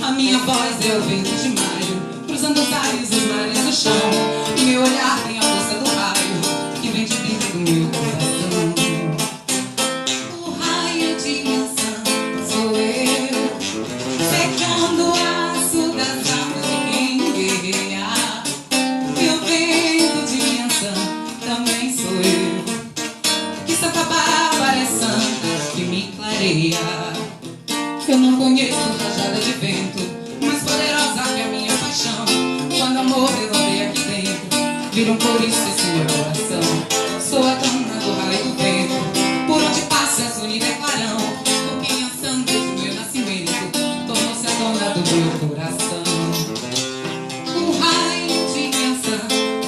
S1: A minha voz é o vento de maio, cruzando os ares, os mares do chão. E meu olhar tem a força do raio, que vem de dentro do meu coração. O raio de Inhansã sou eu, secando o aço das armas de quem guerreia. E o vento de Inhansã também sou eu, que Santa Bárbara é santa que me clareia. Eu não conheço rajada de vento mais poderosa que a minha paixão. Quando amor resolver aqui dentro, vira um couriço esse meu coração. Sou a dona do raio do vento, por onde passa és unida é clarão. Porque Inhansã desde o meu nascimento tornou-se a dona do meu coração. O raio de Inhansã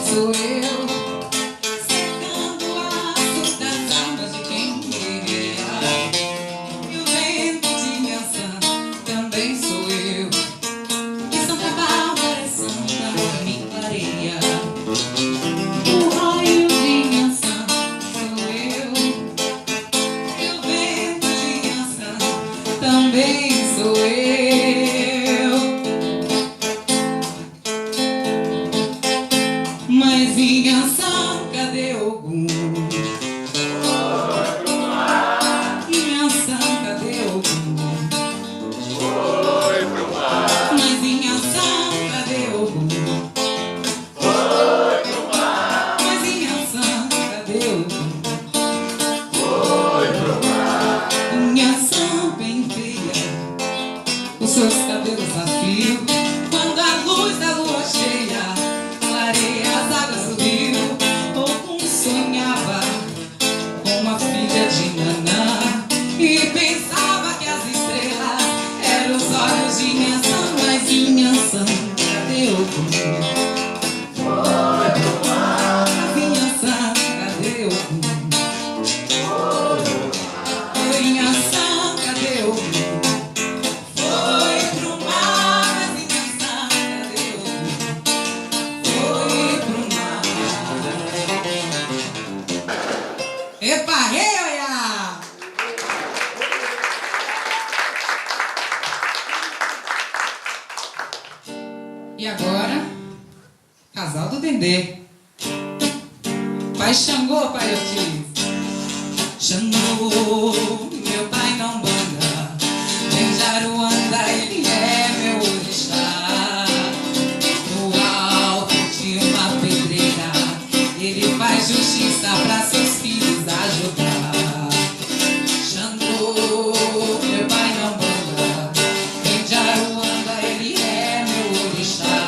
S1: sou eu, secando o aço das armas de quem guerreia. E o vento de Inhansã também sou eu, que Santa Bárbara é santa que me clareia. O raio de Inhansã sou eu, e o vento de Inhansã também sou eu. Mas Inhansã, cadê Ogum? Inhansã, cadê Ogum? Mas Inhansã, cadê Ogum? Mas Inhansã, cadê Ogum? Inhansã penteia os seus cabelos a fio, quando a luz da lua cheia clareia as águas do rio. Ogum sonhava com uma filha de Nanã e pensava que as estrelas eram os olhos de Inhansã. Mas Inhansã, cadê Ogum? Mas Inhansã, cadê Ogum? Inhansã, cadê Ogum? Foi pro mar, mas Inhansã, cadê Ogum? Foi pro mar. Epa, rei, olha! E agora, casal do Dendê. pai Xangô, pai Ortiz. Xangô, meu pai não banda. Em Jaruanda ele é meu orixá. No alto de uma pedreira ele faz justiça pra seus filhos ajudar. Xangô, meu pai não banda. Em Jaruanda ele é meu orixá.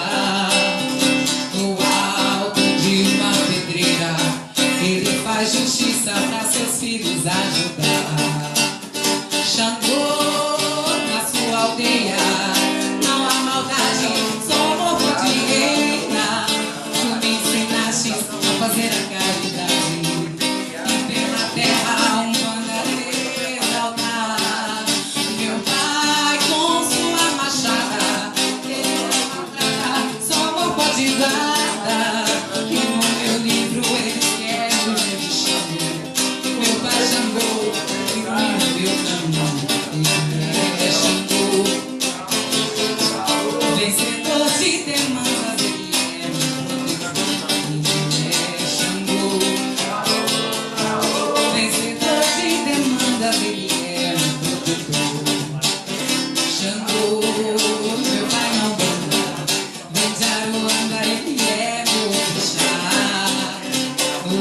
S1: No alto de uma pedreira ele faz justiça pra seus filhos ajudar. Xangô, na sua aldeia não há maldade, só amor pode reinar. Tu me ensinaste a fazer a caridade e pela terra um bandeira exaltar. Meu pai com sua machada ele maltrata, só amor pode guardar. E no meu livro ele escreve o meu destino. Meu pai Xangô ilumina o meu caminho. Ele é Xangô, vencedor de demandas, ele é meu protetor. Ele é Xangô, vencedor de demandas, ele é meu protetor. Xangô, meu pai não banda. Vem de Aruanda, ele é meu orixá. No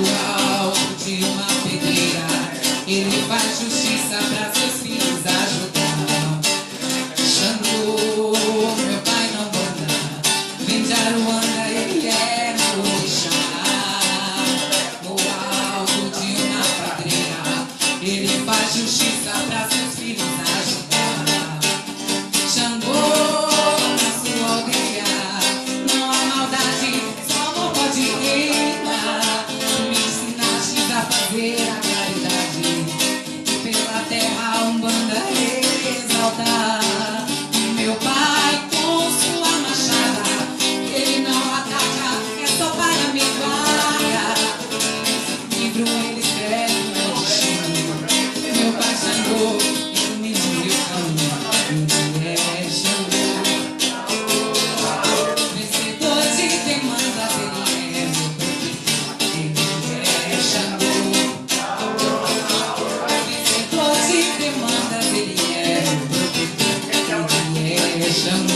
S1: alto de uma pedreira ele faz justiça pra seus filhos ajudar. Xangô, meu pai não banda. Vem de Aruanda, ele é meu orixá. No alto de uma pedreira ele faz justiça pra seus filhos ajudar. Xangô, na sua aldeia não há maldade, só amor pode reinar. Tu me ensinaste a fazer a caridade e pela terra um banda exaltar. Meu pai com sua machada ele não ataca, é só para me guardar. Nesse livro ele escreve o meu destino. Meu pai Xangô ilumina o meu caminho. Ele é Xangô, vencedor de demandas, ele é meu protetor. Ele é Xangô, vencedor de demandas, ele é meu protetor. Ele é Xangô.